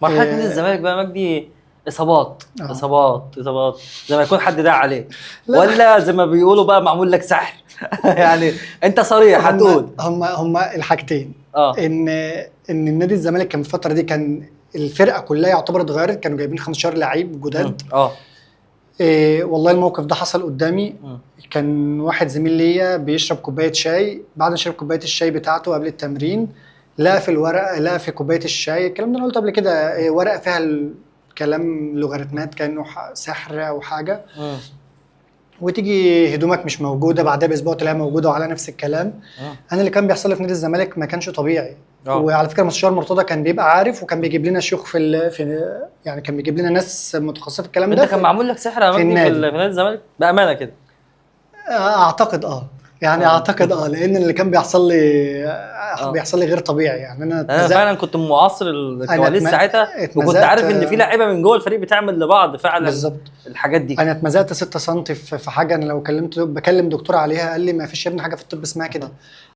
مرحله نادي الزمالك بقى مجدي، اصابات آه. اصابات زي ما يكون حد داع عليك، لا. ولا زي ما بيقولوا بقى معمول لك سحر؟ يعني انت صريح هتقول. هم الحاجتين. اه ان النادي الزمالك كان في الفتره دي كان الفرقه كلها يعتبر اتغيرت، كانوا جايبين 15 لعيب جداد. اه والله الموقف ده حصل قدامي. مم. كان واحد زميل ليا بيشرب كوبايه شاي، بعد ما شرب كوبايه الشاي بتاعته قبل التمرين لقى في الورقه، لقى في كوبايه الشاي، الكلام ده انا قلته قبل كده، ورقه فيها كلام لوغاريتمات كانه سحر او حاجه. مم. وتيجي هدومك مش موجوده، بعدها باسبوع تلاقيها موجوده وعلى نفس الكلام. مم. انا اللي كان بيحصل لي في نادي الزمالك ما كانش طبيعي. اه وعلى فكره مستشار مرتضى كان بيبقى عارف، وكان بيجيب لنا شيوخ يعني كان بيجيب لنا ناس متخصصه في الكلام ده انت كان معمول لك سحر يا في مجدي في النادي. في نادي الزمالك بامانه كده؟ اعتقد يعني اعتقد لان اللي كان بيحصل لي اه بيحصل لي غير طبيعي. يعني انا انا فعلا كنت معاصر الكواليس ساعتها، وكنت عارف ان في لعيبه من جوه الفريق بتعمل لبعض فعلا بالظبط الحاجات دي. انا اتمزقت 6 سم في حاجه، انا لو بكلم دكتور عليها قال لي ما فيش يا ابني حاجه في الطب اسمها كده.